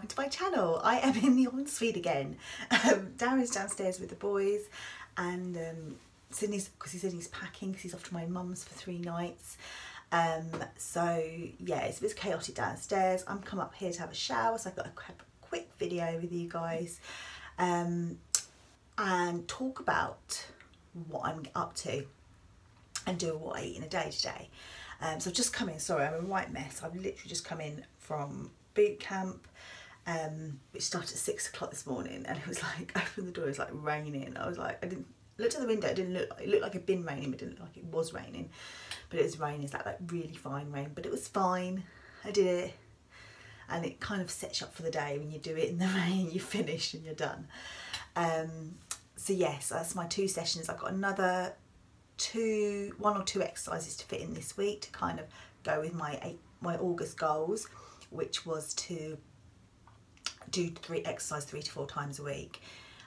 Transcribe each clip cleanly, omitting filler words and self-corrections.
welcome to my channel. I am in the ensuite again. Darren's downstairs with the boys, and Sydney's, because he said he's packing because he's off to my mum's for 3 nights. So yeah, it's a bit chaotic downstairs. I'm come up here to have a shower, so I've got a quick video with you guys and talk about what I'm up to and do what I eat in a day today. So I've just come in, sorry, I'm a right mess. I've literally just come in from boot camp, which started at 6 o'clock this morning, and it was like, opened the door, it was like raining. I was like, I didn't looked at the window, it didn't look like, it looked like it'd been raining, but it didn't look like it was raining. But it was raining, it's like really fine rain, but it was fine. I did it, and it kind of sets you up for the day when you do it in the rain. You finish and you're done. So yes, that's my 2 sessions. I've got another 1 or 2 exercises to fit in this week to kind of go with my August goals, which was to do exercise 3 to 4 times a week.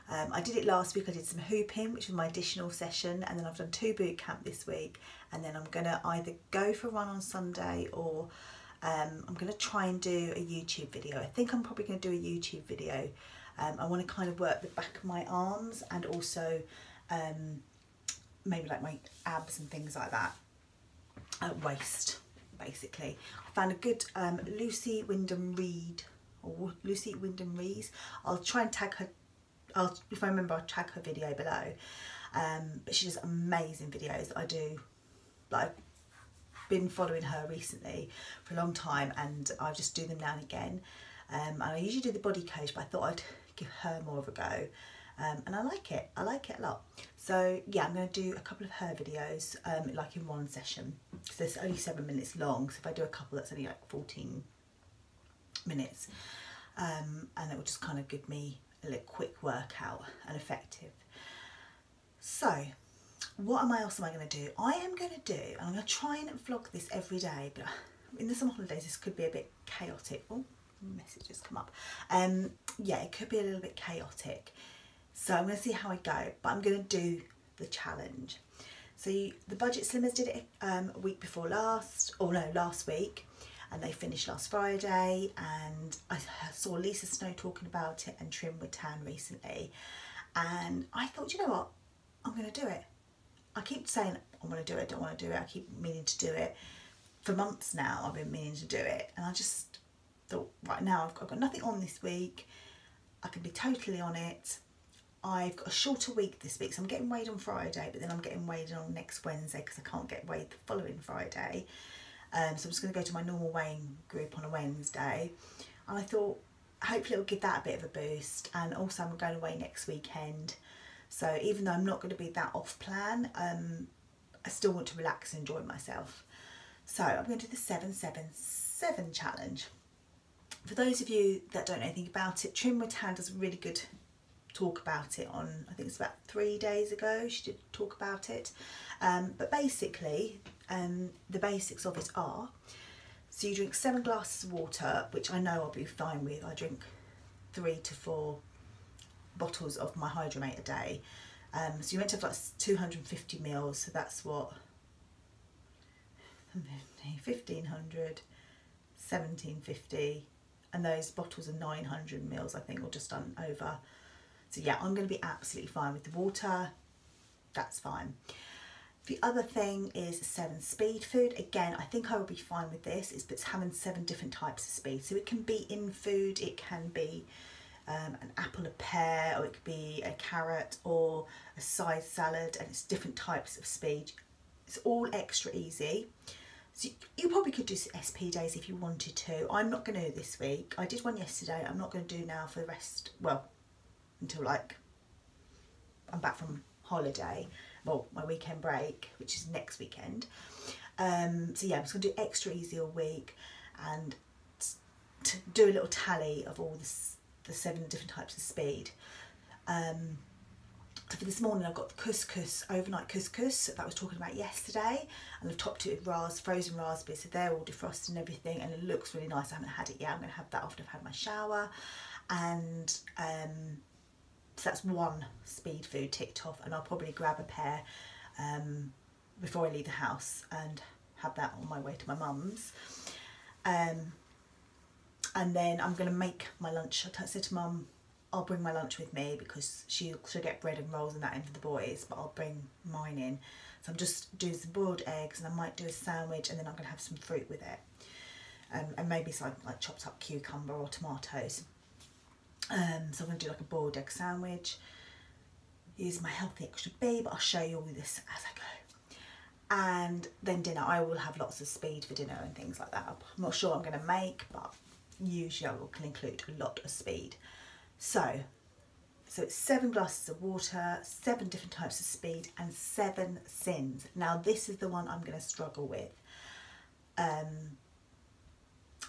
I did it last week. I did some hooping, which was my additional session, and then I've done 2 boot camp this week, and then I'm gonna either go for a run on Sunday, or I'm gonna try and do a YouTube video. I think I'm probably gonna do a YouTube video. I want to kind of work the back of my arms, and also maybe like my abs and things like that, waist basically. I found a good Lucy Wyndham Rees. I'll try and tag her, if I remember, I'll tag her video below. But she does amazing videos that I do. Like, I've been following her recently for a long time, and I just do them now and again. And I usually do the body coach, but I thought I'd give her more of a go. And I like it a lot. So yeah, I'm going to do a couple of her videos, like in one session, because they're only 7 minutes long, so if I do a couple, that's only like 14 minutes, and it will just kind of give me a little quick workout and effective. So what else am I going to do? I am going to do, and I'm going to try and vlog this every day, but in the summer holidays this could be a bit chaotic. Oh, messages come up. Yeah, it could be a little bit chaotic. So I'm going to see how I go, but I'm going to do the challenge. So the Budget Slimmers did it week before last, or no, last week, and they finished last Friday, and I saw Lisa Snow talking about it and Trim with Tan recently, and I thought, you know what, I'm going to do it. I keep saying I want to do it, I don't want to do it, I keep meaning to do it. For months now I've been meaning to do it, and I just thought, right now I've got nothing on this week, I can be totally on it. I've got a shorter week this week, so I'm getting weighed on Friday, but then I'm getting weighed on next Wednesday because I can't get weighed the following Friday. So I'm just going to go to my normal weighing group on a Wednesday, and I thought hopefully it'll give that a bit of a boost. And also I'm going away next weekend, so even though I'm not going to be that off plan, I still want to relax and enjoy myself. So I'm going to do the 777 challenge. For those of you that don't know anything about it, Trim with Tan does a really good talk about it on, I think it's about 3 days ago, she did talk about it. But basically, the basics of it are, so you drink 7 glasses of water, which I know I'll be fine with. I drink 3 to 4 bottles of my Hydromate a day. So you're meant to have like 250 mils, so that's what, 1500, 1750, and those bottles are 900 mils, I think, or just over. So yeah, I'm going to be absolutely fine with the water. That's fine. The other thing is 7 speed food. Again, I think I will be fine with this. It's having 7 different types of speed. So it can be in food, it can be an apple, a pear, or it could be a carrot or a side salad, and it's different types of speed. It's all extra easy. So you probably could do SP days if you wanted to. I'm not going to this week. I did one yesterday. I'm not going to do now for the rest, well, until like I'm back from holiday, well, my weekend break, which is next weekend. So yeah, I'm just going to do extra easy all week, and to do a little tally of all the 7 different types of speed. So for this morning I've got the couscous, overnight couscous that I was talking about yesterday, and I've topped it with frozen raspberries, so they're all defrosted and everything, and it looks really nice. I haven't had it yet. I'm going to have that after I've had my shower. And so that's 1 speed food ticked off, and I'll probably grab a pear before I leave the house and have that on my way to my mum's. and then I'm going to make my lunch. I said to Mum, I'll bring my lunch with me because she'll get bread and rolls and that in for the boys, but I'll bring mine in. So I'm just doing some boiled eggs, and I might do a sandwich, and then I'm going to have some fruit with it, and maybe some like chopped up cucumber or tomatoes. So I'm going to do like a boiled egg sandwich. Use my healthy extra B, but I'll show you all this as I go. And then dinner, I will have lots of speed for dinner and things like that. I'm not sure what I'm going to make, but usually I will include a lot of speed. So it's 7 glasses of water, 7 different types of speed, and 7 sins. Now this is the one I'm going to struggle with.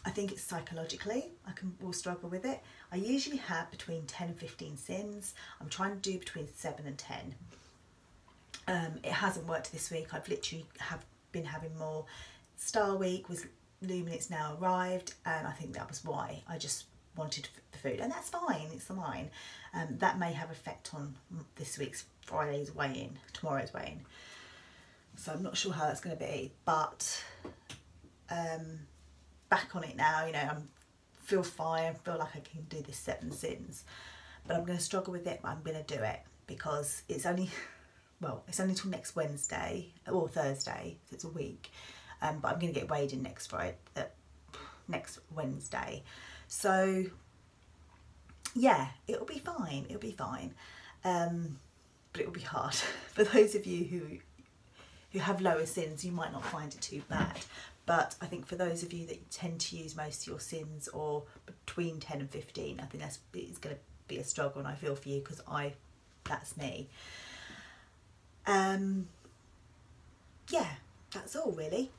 I think it's psychologically, will struggle with it. I usually have between 10 and 15 sins. I'm trying to do between 7 and 10. It hasn't worked this week. I've literally been having more. Star Week was looming, it's now arrived, and I think that was why. I just wanted the food, and that's fine, it's fine. That may have effect on this week's Friday's weigh-in, tomorrow's weigh-in. So I'm not sure how that's going to be, but back on it now, you know, I feel fine, I feel like I can do this 7 sins, but I'm going to struggle with it, but I'm going to do it because it's only, well, it's only till next Wednesday or Thursday, so it's a week, but I'm going to get weighed in next Wednesday, so yeah, it'll be fine, but it'll be hard. For those of you who have lower sins, you might not find it too bad. But I think for those of you that tend to use most of your sins, or between 10 and 15, I think it's going to be a struggle, and I feel for you because that's me. Yeah, that's all really.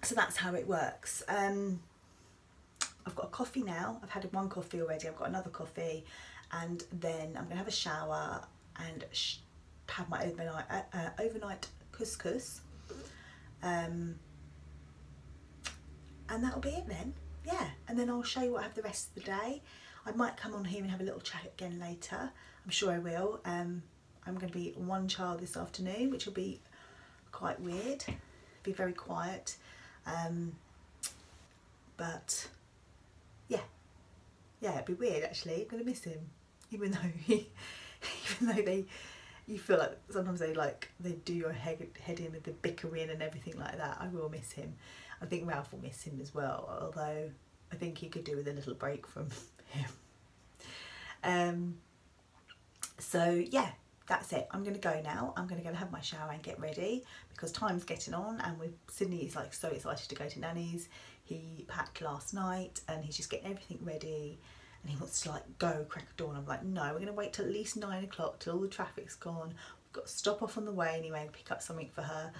So that's how it works. I've got a coffee now. I've had 1 coffee already. I've got another coffee, and then I'm going to have a shower and have my overnight couscous. And that'll be it then, yeah. And then I'll show you what I have the rest of the day. I might come on here and have a little chat again later. I'm sure I will. I'm going to be one child this afternoon, which will be quite weird. Be very quiet. But yeah, it'd be weird actually. I'm going to miss him, even though you feel like sometimes they do your head in with the bickering and everything like that. I will miss him. I think Ralph will miss him as well, although I think he could do with a little break from him. So yeah, that's it. I'm going to go now. I'm going to go and have my shower and get ready because time's getting on, and Sydney is like so excited to go to Nanny's. He packed last night and he's just getting everything ready, and he wants to like go crack of dawn. I'm like, no, we're going to wait till at least 9 o'clock till all the traffic's gone. We've got to stop off on the way anyway and pick up something for her.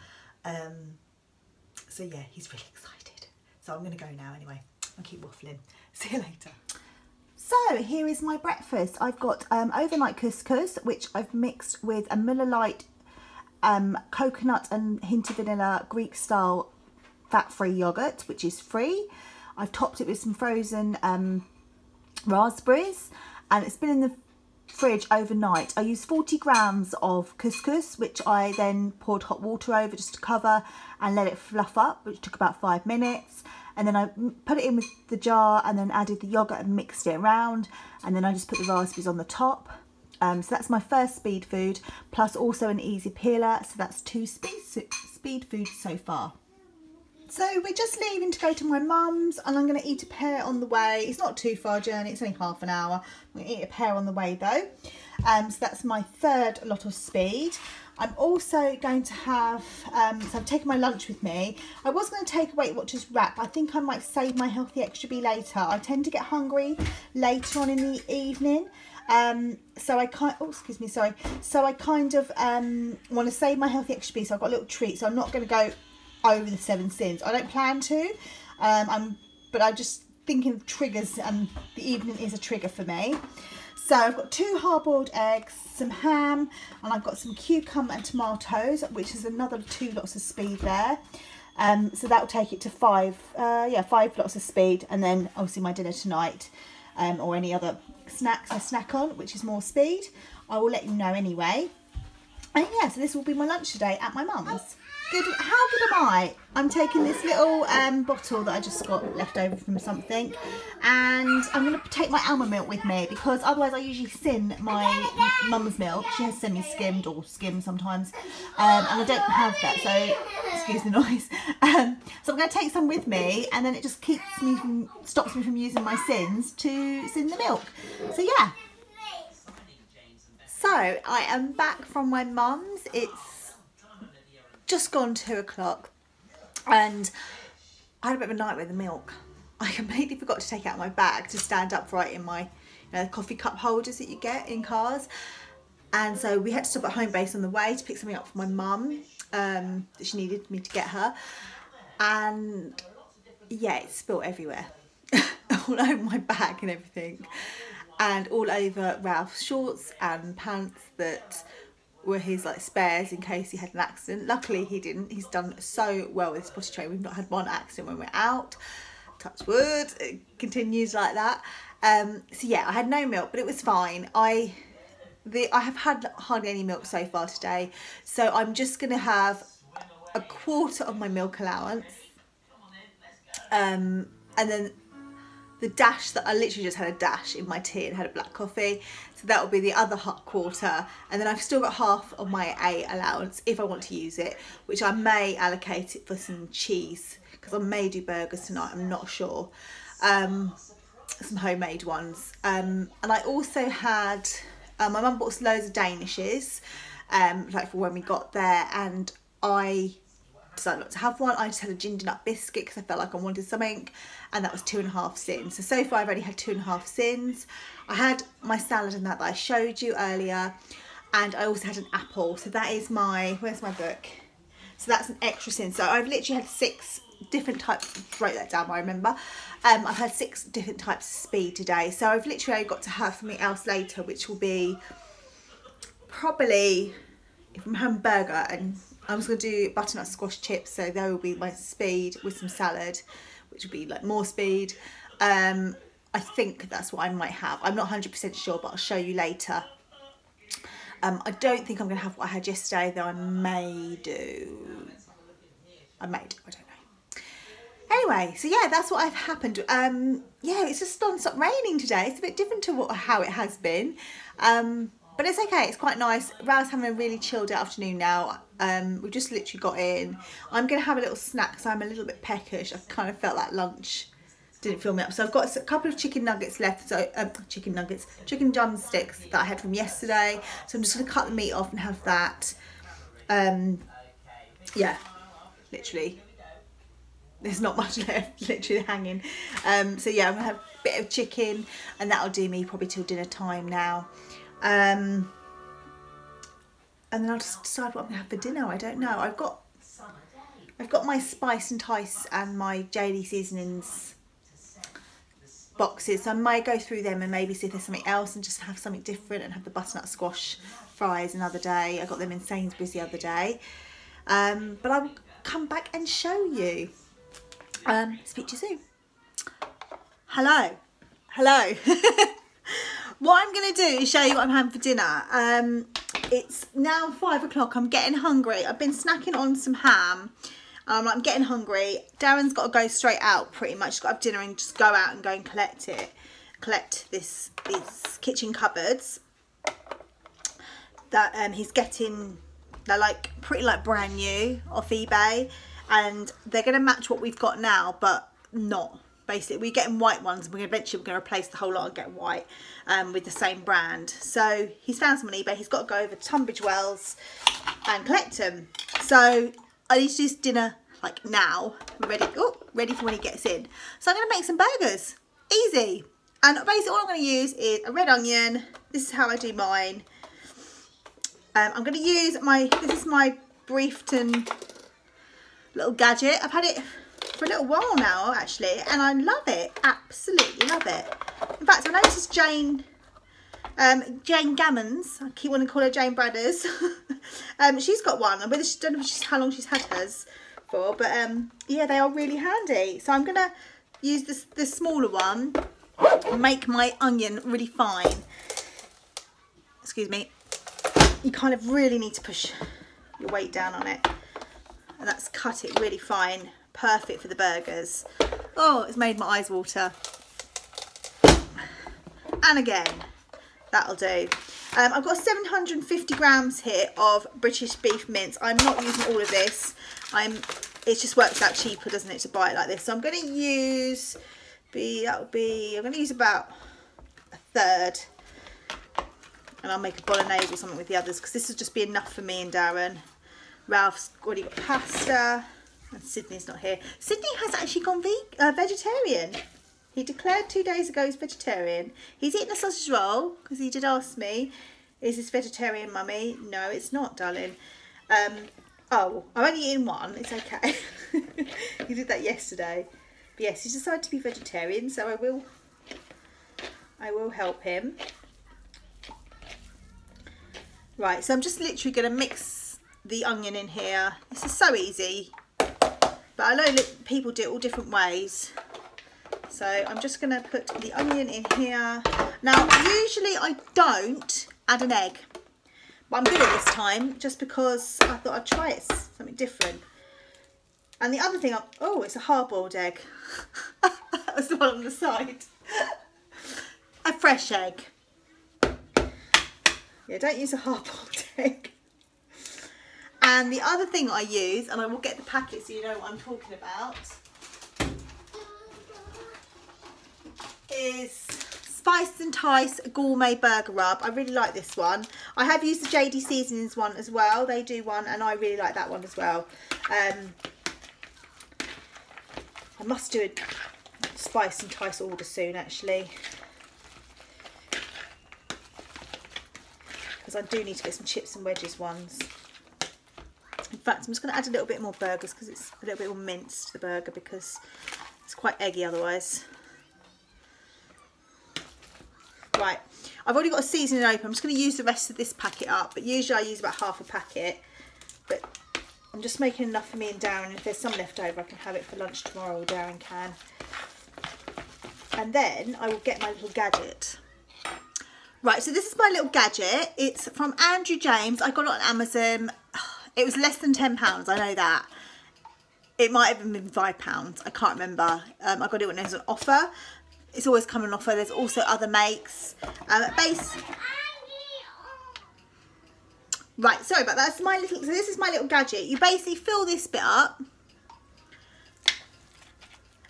So yeah, he's really excited. So I'm going to go now anyway. I'll keep waffling. See you later. So here is my breakfast. I've got overnight couscous, which I've mixed with a Miller Lite coconut and hint of vanilla Greek style fat-free yogurt, which is free. I've topped it with some frozen raspberries, and it's been in the fridge overnight. I used 40 grams of couscous, which I then poured hot water over just to cover and let it fluff up, which took about 5 minutes. And then I put it in with the jar and then added the yogurt and mixed it around, and then I just put the raspberries on the top. So that's my first speed food, plus also an easy peeler. So that's 2 speed foods so far. So we're just leaving to go to my mum's, and I'm going to eat a pear on the way. It's not too far a journey, it's only half an hour. I'm going to eat a pear on the way though. So that's my third lot of speed. I'm also going to have, so I've taken my lunch with me. I was going to take a Weight Watchers wrap. I think I might save my healthy extra B later. I tend to get hungry later on in the evening. So I kind of want to save my healthy extra B, so I've got a little treat. So I'm not going to go over the 7 sins. I don't plan to, but I'm just thinking of triggers, and the evening is a trigger for me. So I've got 2 hard-boiled eggs, some ham, and I've got some cucumber and tomatoes, which is another 2 lots of speed there. So that will take it to 5 lots of speed, and then obviously my dinner tonight, or any other snacks I snack on, which is more speed. I will let you know anyway. And yeah, so this will be my lunch today at my mum's. How good am Right, I'm taking this little bottle that I just got left over from something, and I'm going to take my almond milk with me, because otherwise I usually sin my mum's milk. She has semi-skimmed or skimmed sometimes, and I don't have that, so excuse the noise. So I'm going to take some with me, and then it just stops me from using my sins to sin the milk. So yeah. So I am back from my mum's. It's just gone 2 o'clock, and I had a bit of a night with the milk. I completely forgot to take out my bag to stand upright in my coffee cup holders that you get in cars, and so we had to stop at home base on the way to pick something up for my mum that she needed me to get her, and yeah, it spilled everywhere all over my bag and everything, and all over Ralph's shorts and pants that were his like spares in case he had an accident. Luckily he didn't. He's done so well with his potty training. We've not had one accident when we're out. Touch wood. It continues like that. So yeah, I had no milk, but it was fine. I have had hardly any milk so far today, so I'm just going to have a quarter of my milk allowance, and then the dash that I literally just had a dash in my tea and had a black coffee, so that will be the other quarter, and then I've still got half of my A allowance if I want to use it, which I may allocate it for some cheese, because I may do burgers tonight, I'm not sure, some homemade ones, and I also had my mum bought us loads of Danishes like for when we got there, and I decided not to have one. I just had a ginger nut biscuit because I felt like I wanted something, and that was 2.5 sins. So far I've only had 2.5 sins. I had my salad and that I showed you earlier, and I also had an apple. So that is my, where's my book? So that's an extra sin. So I've literally had 6 different types, wrote that down, I remember. I've had 6 different types of speed today. So I've literally got to have something else later, which will be probably, if I'm having a burger, and I was going to do butternut squash chips, so there will be my speed with some salad, which will be like more speed. I think that's what I might have. I'm not 100% sure, but I'll show you later. I don't think I'm going to have what I had yesterday, though I may do. I don't know. Anyway, so yeah, that's what I've happened. Yeah, it's just non-stop raining today. It's a bit different to how it has been. But it's okay, it's quite nice. Ralph's having a really chilled afternoon now. We've just literally got in. I'm going to have a little snack because I'm a little bit peckish. I kind of felt like lunch didn't fill me up. So I've got a couple of chicken nuggets left. So chicken drumsticks that I had from yesterday. So I'm just going to cut the meat off and have that. Yeah, literally. There's not much left, literally hanging. So yeah, I'm going to have a bit of chicken, and that'll do me probably till dinner time now. And then I'll just decide what I'm gonna have for dinner. I don't know. I've got my Spice and Tice and my JD Seasonings boxes, so I might go through them and maybe see if there's something else and just have something different, and have the butternut squash fries another day. I got them in Sainsbury's the other day, but I will come back and show you. Speak to you soon. Hello. What I'm going to do is show you what I'm having for dinner. It's now 5 o'clock. I'm getting hungry. I've been snacking on some ham. I'm getting hungry. Darren's got to go straight out pretty much. He's got to have dinner and just go out and go and collect it. Collect these kitchen cupboards that he's getting. They're like pretty like brand new off eBay, and they're going to match what we've got now, but not. Basically, we're getting white ones, and eventually we're going to replace the whole lot and get white with the same brand. So he's found some on eBay. He's got to go over to Tunbridge Wells and collect them. So I need to do this dinner like now. We're ready. Oh, ready for when he gets in. So I'm going to make some burgers. Easy. And basically all I'm going to use is a red onion. This is how I do mine. I'm going to use this is my Briefton little gadget. I've had it for a little while now actually, and I love it, absolutely love it. In fact, I noticed Jane Gammons, I keep wanting to call her Jane Bradders, she's got one. I don't know how long she's had hers for, but yeah, they are really handy. So I'm gonna use the smaller one and make my onion really fine. Excuse me. You kind of really need to push your weight down on it. and that's cut it really fine, perfect for the burgers. Oh, it's made my eyes water. And again, that'll do. I've got 750 grams here of British beef mince. I'm not using all of this. It just works out cheaper, doesn't it, to buy it like this. So I'm going to use, I'm going to use about a third. And I'll make a bolognese or something with the others, because this will just be enough for me and Darren. Ralph's already got pasta, and Sydney's not here. Sydney has actually gone vegetarian. He declared 2 days ago he's vegetarian. He's eaten a sausage roll, because he did ask me, is this vegetarian, mummy? No, it's not, darling. Oh, I've only eaten one, it's okay. He did that yesterday. But yes, he's decided to be vegetarian, so I will help him. Right, so I'm just literally going to mix the onion in here. This is so easy, but I know people do it all different ways. So I'm just going to put the onion in here. Now, usually I don't add an egg, but I'm good at this time just because I thought I'd try it, something different. And the other thing, oh, it's a hard-boiled egg. That was the one on the side. A fresh egg. Yeah, don't use a hard-boiled egg. And the other thing I use, and I will get the packet so you know what I'm talking about, is Spice and Tice Gourmet Burger Rub. I really like this one. I have used the JD Seasonings one as well. They do one, and I really like that one as well. I must do a Spice and Tice order soon, actually, because I do need to get some chips and wedges ones. In fact, I'm just going to add a little bit more burgers, because it's a little bit more mince to the burger, because it's quite eggy otherwise. Right, I've already got a seasoning open. I'm just going to use the rest of this packet up, but usually I use about half a packet. But I'm just making enough for me and Darren. If there's some left over, I can have it for lunch tomorrow, or Darren can. And then I will get my little gadget. Right, so this is my little gadget. It's from Andrew James. I got it on Amazon. It was less than £10, I know that. It might have been £5, I can't remember. I got it when it was on offer. It's always come on offer. There's also other makes. Right, sorry about that. So this is my little gadget. You basically fill this bit up.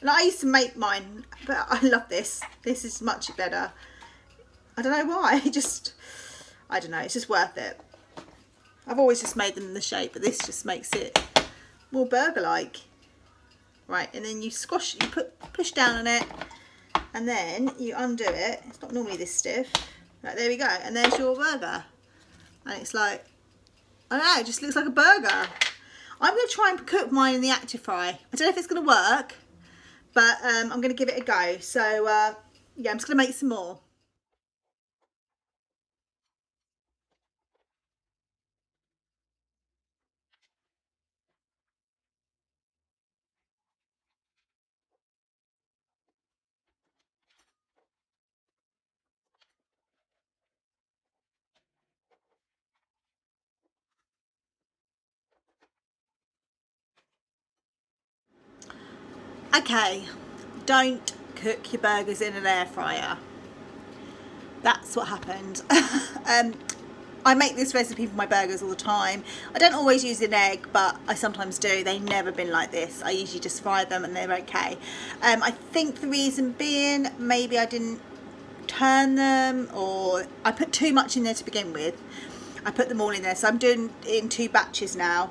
And I used to make mine, but I love this. This is much better. I don't know why. I don't know. It's just worth it. I've always just made them in the shape, but this just makes it more burger-like. Right, and then you squash, push down on it, and then you undo it. It's not normally this stiff. Right, there we go. And there's your burger. And it's like, I don't know, it just looks like a burger. I'm going to try and cook mine in the Actifry. I don't know if it's going to work, but I'm going to give it a go. So, yeah, I'm just going to make some more. Okay, don't cook your burgers in an air fryer. That's what happened. I make this recipe for my burgers all the time. I don't always use an egg, but I sometimes do. They've never been like this. I usually just fry them and they're okay. I think the reason being, maybe I didn't turn them, or I put too much in there to begin with. I put them all in there, so I'm doing it in 2 batches now.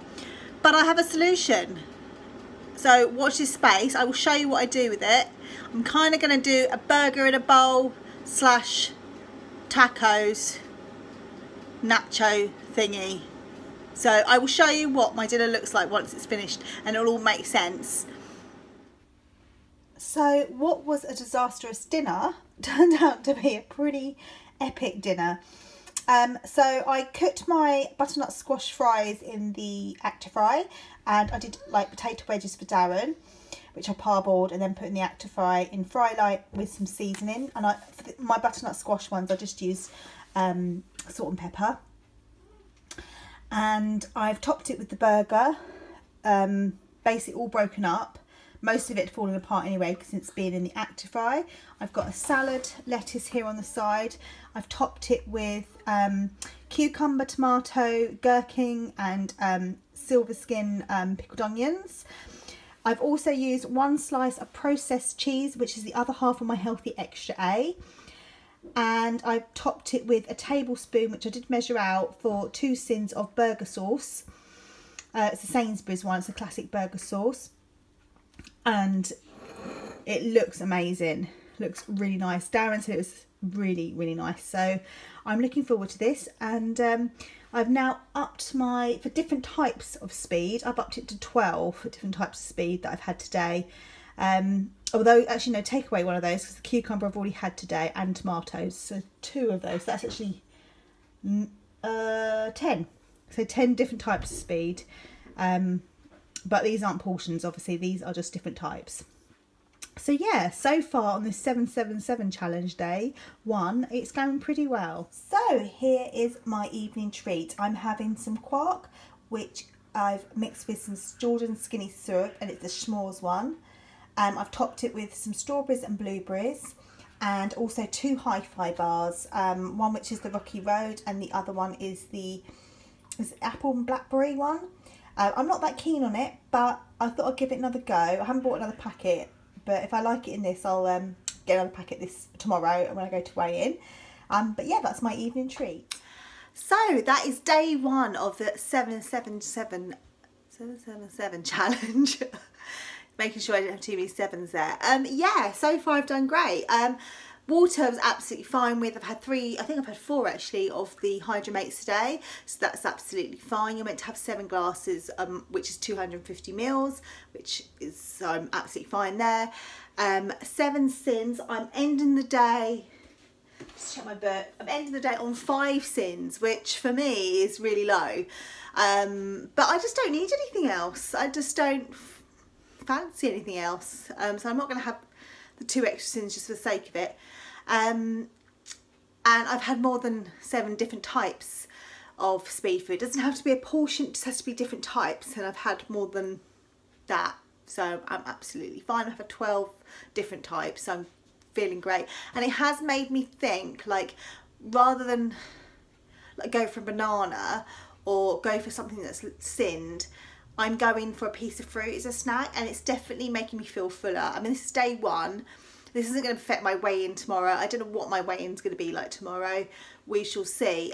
But I have a solution. So watch this space. I will show you what I do with it. I'm kind of going to do a burger in a bowl slash tacos nacho thingy. So I will show you what my dinner looks like once it's finished, and it'll all make sense. So what was a disastrous dinner turned out to be a pretty epic dinner. So I cooked my butternut squash fries in the Actifry, and I did like potato wedges for Darren, which I parboiled and then put in the Actifry in fry light with some seasoning. And for my butternut squash ones, I just used salt and pepper. And I've topped it with the burger, basically all broken up. Most of it falling apart anyway because it's been in the active fry. I've got a salad lettuce here on the side. I've topped it with cucumber, tomato, gherkin and silver skin pickled onions. I've also used 1 slice of processed cheese, which is the other half of my healthy extra A. And I've topped it with a tablespoon, which I did measure out, for 2 sins of burger sauce. It's a Sainsbury's one, it's a classic burger sauce. And it looks amazing, looks really nice. Darren said it was really, really nice. So I'm looking forward to this. And I've now upped my, for different types of speed, I've upped it to 12 for different types of speed that I've had today. Although actually no, take away one of those because the cucumber I've already had today and tomatoes, so 2 of those. That's actually 10. So 10 different types of speed. But these aren't portions, obviously, these are just different types. So yeah, so far on this 777 challenge day 1, it's going pretty well. So here is my evening treat. I'm having some quark, which I've mixed with some Jordan Skinny syrup, and it's the s'mores one. I've topped it with some strawberries and blueberries, and also 2 hi-fi bars. One which is the Rocky Road, and the other one is the apple and blackberry one. I'm not that keen on it, but I thought I'd give it another go. I haven't bought another packet, but if I like it in this, I'll get another packet this tomorrow when I go to weigh in. But yeah, that's my evening treat. So that is day 1 of the 777 challenge. Making sure I didn't have too many 7s there. Yeah, so far I've done great. Water was absolutely fine with. I've had 3, I think I've had 4 actually of the Hydromates today, so that's absolutely fine. You're meant to have 7 glasses, which is 250 mils, which is absolutely fine there. 7 sins. I'm ending the day. Just check my book. I'm ending the day on 5 sins, which for me is really low. But I just don't need anything else. I just don't fancy anything else. So I'm not going to have the 2 extra sins just for the sake of it. And I've had more than 7 different types of speed food. It doesn't have to be a portion, it just has to be different types, and I've had more than that, so I'm absolutely fine. I've had 12 different types, so I'm feeling great. And it has made me think, like, rather than like go for a banana or go for something that's sinned, I'm going for a piece of fruit as a snack, and it's definitely making me feel fuller. I mean, this is day 1. This isn't going to affect my weigh-in tomorrow. I don't know what my weigh-in's going to be like tomorrow. We shall see.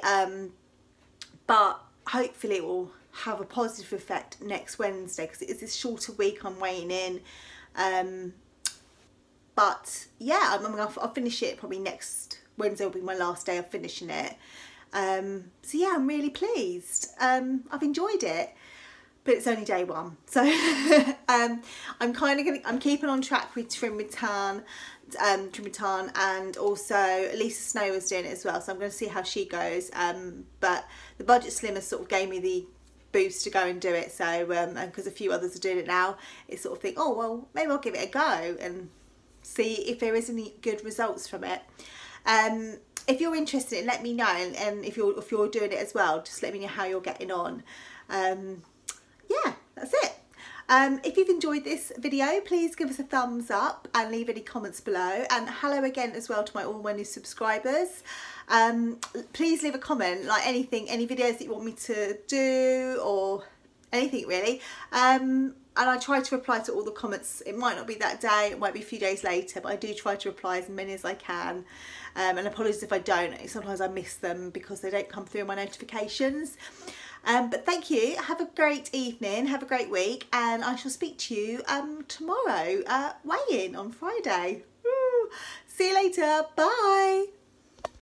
But hopefully it will have a positive effect next Wednesday, because it is this shorter week I'm weighing in. But yeah, I'll finish it probably next Wednesday will be my last day of finishing it. So yeah, I'm really pleased. I've enjoyed it. But it's only day 1, so I'm keeping on track with Trim Return, and also Lisa Snow was doing it as well, so I'm going to see how she goes. But the Budget Slimmer sort of gave me the boost to go and do it, so because a few others are doing it now, it's sort of think, oh well, maybe I'll give it a go and see if there is any good results from it. If you're interested, let me know, and if you're doing it as well, just let me know how you're getting on. Yeah, that's it. If you've enjoyed this video, please give us a thumbs up and leave any comments below. And hello again as well to all my new subscribers. Please leave a comment, like anything, any videos that you want me to do or anything really. And I try to reply to all the comments. It might not be that day, it might be a few days later, but I do try to reply as many as I can. And apologies if I don't. Sometimes I miss them because they don't come through in my notifications. But thank you. Have a great evening. Have a great week. And I shall speak to you tomorrow. Weigh in on Friday. Woo. See you later. Bye.